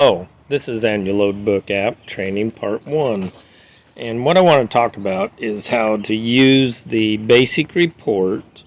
Oh, this is Annual Load Book app training part 1. And what I want to talk about is how to use the basic report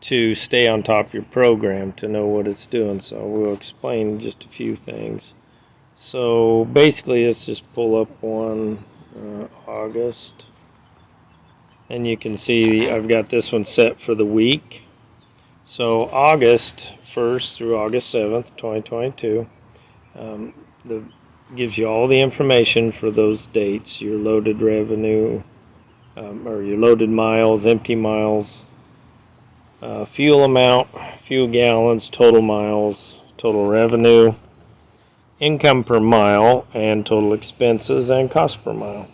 to stay on top of your program to know what it's doing. So we'll explain just a few things. So basically, let's just pull up one August. And you can see I've got this one set for the week. So August 1st through August 7th, 2022. The gives you all the information for those dates, your loaded revenue, or your loaded miles, empty miles, fuel amount, fuel gallons, total miles, total revenue, income per mile, and total expenses and cost per mile.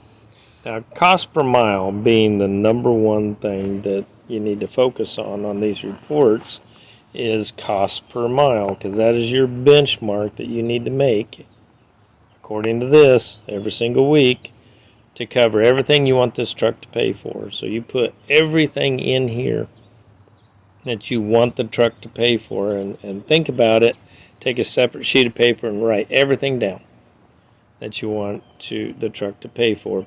Now, cost per mile being the number one thing that you need to focus on these reports is cost per mile, because that is your benchmark that you need to make according to this every single week to cover everything you want this truck to pay for. So you put everything in here that you want the truck to pay for, and think about it. Take a separate sheet of paper and write everything down that you want the truck to pay for.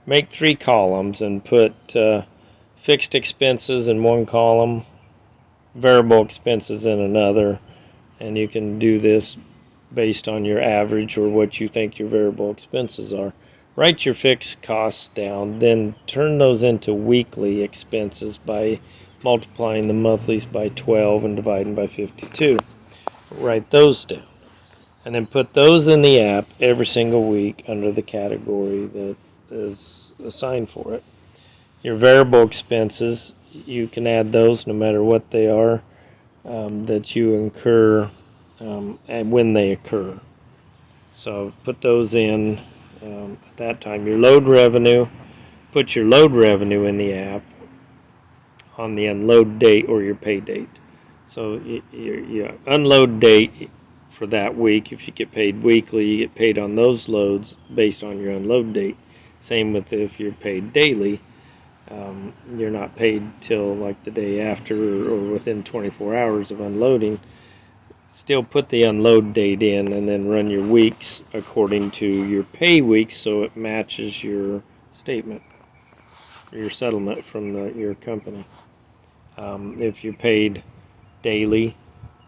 Make 3 columns and put fixed expenses in one column, variable expenses in another, and you can do this based on your average or what you think your variable expenses are. Write your fixed costs down, then turn those into weekly expenses by multiplying the monthlies by 12 and dividing by 52. Write those down. And then put those in the app every single week under the category that is assigned for it. Your variable expenses, you can add those no matter what they are that you incur and when they occur. So put those in at that time. Your load revenue, put your load revenue in the app on the unload date or your pay date. So your unload date for that week, if you get paid weekly, you get paid on those loads based on your unload date. Same with if you're paid daily. You're not paid till like the day after or within 24 hours of unloading. Still put the unload date in and then run your weeks according to your pay weeks so it matches your statement, your settlement from your company. If you're paid daily,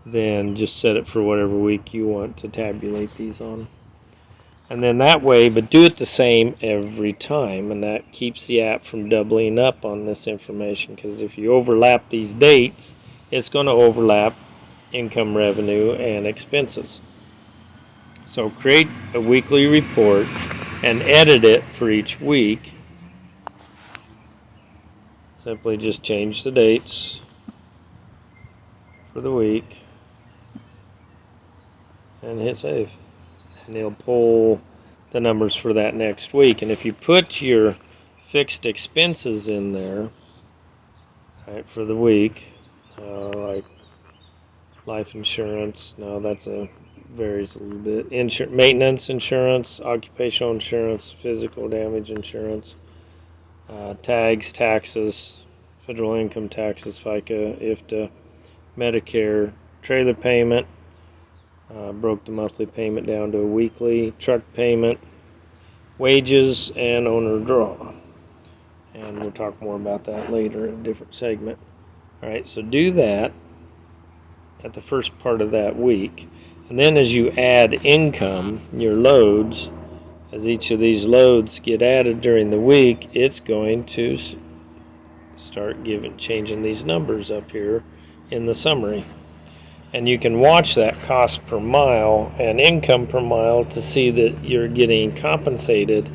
then just set it for whatever week you want to tabulate these on. And then that way, but do it the same every time, and that keeps the app from doubling up on this information, because if you overlap these dates, it's going to overlap income, revenue, and expenses. So create a weekly report and edit it for each week. Simply just change the dates for the week and hit save. And it'll pull the numbers for that next week. And if you put your fixed expenses in there, right, for the week, like life insurance, no, varies a little bit. Maintenance insurance, occupational insurance, physical damage insurance, tags, taxes, federal income taxes, FICA, IFTA, Medicare, trailer payment. Broke the monthly payment down to a weekly, truck payment, wages, and owner draw. And we'll talk more about that later in a different segment. All right, so do that at the first part of that week. And then as you add income, your loads, as each of these loads get added during the week, it's going to start changing these numbers up here in the summary. And you can watch that cost per mile and income per mile to see that you're getting compensated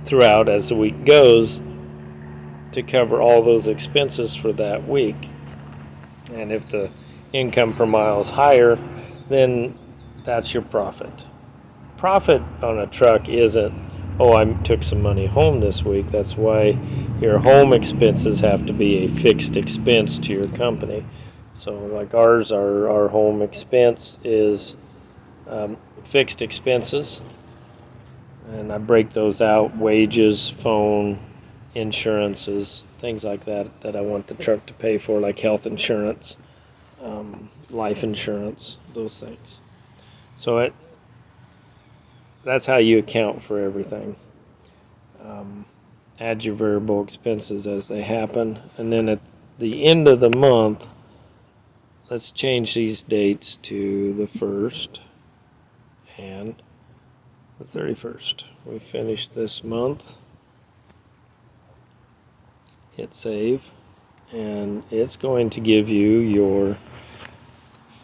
throughout as the week goes to cover all those expenses for that week. And if the income per mile is higher, then that's your profit. Profit on a truck isn't, oh, I took some money home this week. That's why your home expenses have to be a fixed expense to your company. So like ours, our home expense is fixed expenses, and I break those out: wages, phone, insurances, things like that I want the truck to pay for, like health insurance, life insurance, those things. So that's how you account for everything. Add your variable expenses as they happen, and then at the end of the month, let's change these dates to the 1st and the 31st. We finished this month. Hit save, and it's going to give you your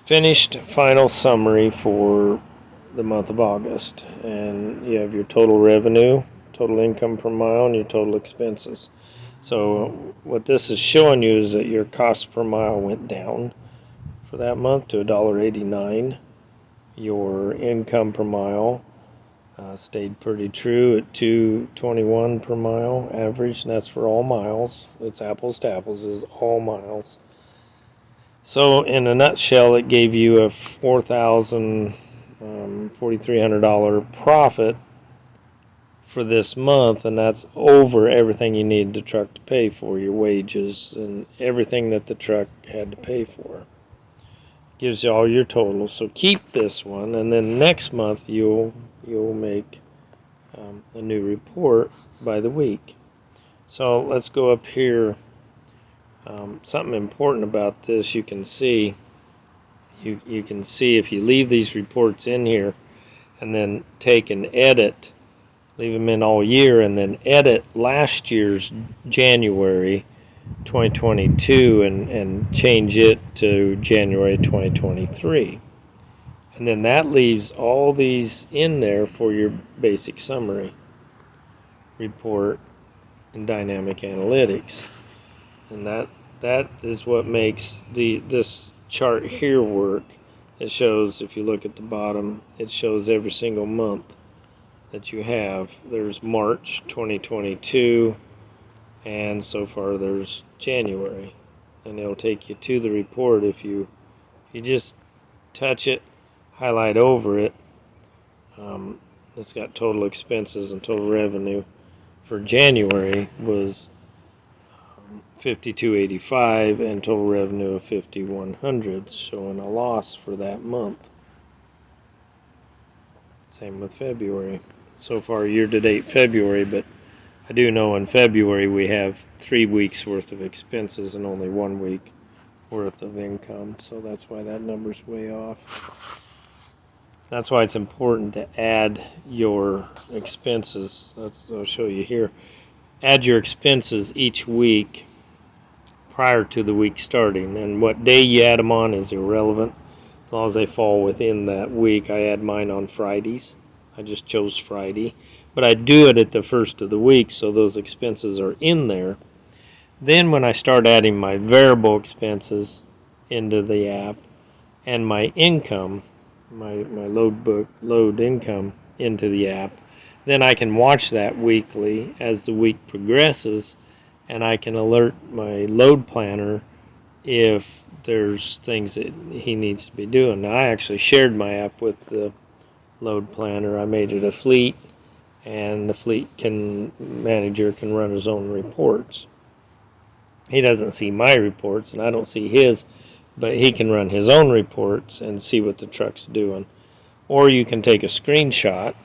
finished final summary for the month of August. And you have your total revenue, total income per mile, and your total expenses. So what this is showing you is that your cost per mile went down for that month to $1.89. Your income per mile stayed pretty true at $2.21 per mile average, and that's for all miles. It's apples to apples, is all miles. So in a nutshell, it gave you a $4,300 profit for this month, and that's over everything you needed the truck to pay for, your wages and everything that the truck had to pay for. Gives you all your totals. So keep this one, and then next month you'll make a new report by the week. So let's go up here. Something important about this, you can see if you leave these reports in here and then take and edit, leave them in all year, and then edit last year's January 2022 and change it to January 2023. And then that leaves all these in there for your basic summary report and dynamic analytics. And that is what makes this chart here work. It shows, if you look at the bottom, it shows every single month that you have. There's March 2022, and so far there's January. And it'll take you to the report. If you just touch it, highlight over it, it's got total expenses and total revenue for January was $52.85 and total revenue of $5,100, showing a loss for that month. Same with February. So far year-to-date February, but I do know in February we have 3 weeks worth of expenses and only 1 week worth of income, so that's why that number's way off. That's why it's important to add your expenses. I'll show you here. Add your expenses each week prior to the week starting, and what day you add them on is irrelevant as long as they fall within that week. I add mine on Fridays. I just chose Friday, but I do it at the first of the week so those expenses are in there. Then when I start adding my variable expenses into the app and my income, my load income into the app, then I can watch that weekly as the week progresses, and I can alert my load planner if there's things that he needs to be doing. Now, I actually shared my app with the load planner. I made it a fleet, and the fleet manager can run his own reports. He doesn't see my reports, and I don't see his, but he can run his own reports and see what the truck's doing. Or you can take a screenshot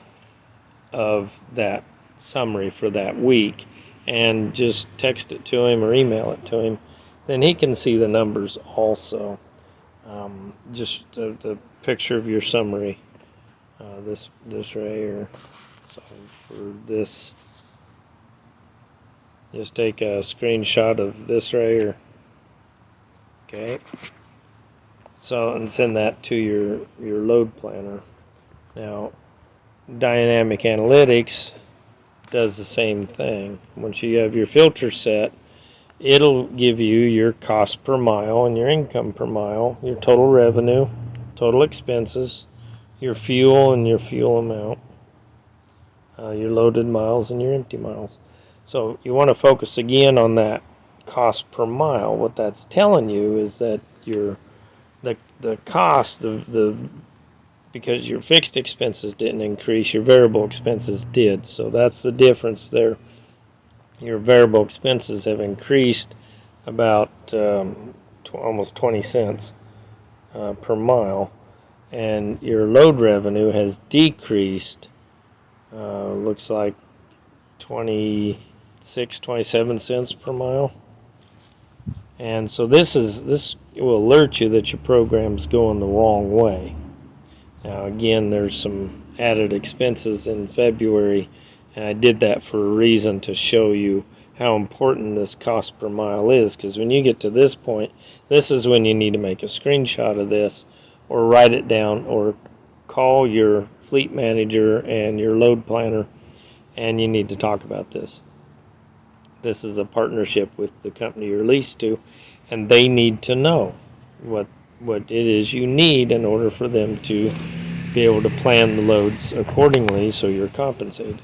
of that summary for that week and just text it to him or email it to him. Then he can see the numbers also. Just the picture of your summary, this right here. So for this, just take a screenshot of this right here. Okay. So, and send that to your load planner. Now, dynamic analytics does the same thing. Once you have your filter set, it'll give you your cost per mile and your income per mile, your total revenue, total expenses, your fuel and your fuel amount, your loaded miles and your empty miles. So you want to focus again on that cost per mile. What that's telling you is that the cost of because your fixed expenses didn't increase, your variable expenses did. So that's the difference there. Your variable expenses have increased about almost 20 cents per mile, and your load revenue has decreased, looks like 27 cents per mile. And so this will alert you that your program's going the wrong way. Now again, there's some added expenses in February, and I did that for a reason, to show you how important this cost per mile is, because when you get to this point, this is when you need to make a screenshot of this, or write it down, or call your fleet manager and your load planner, and you need to talk about this. This is a partnership with the company you're leased to, and they need to know what it is you need in order for them to be able to plan the loads accordingly so you're compensated.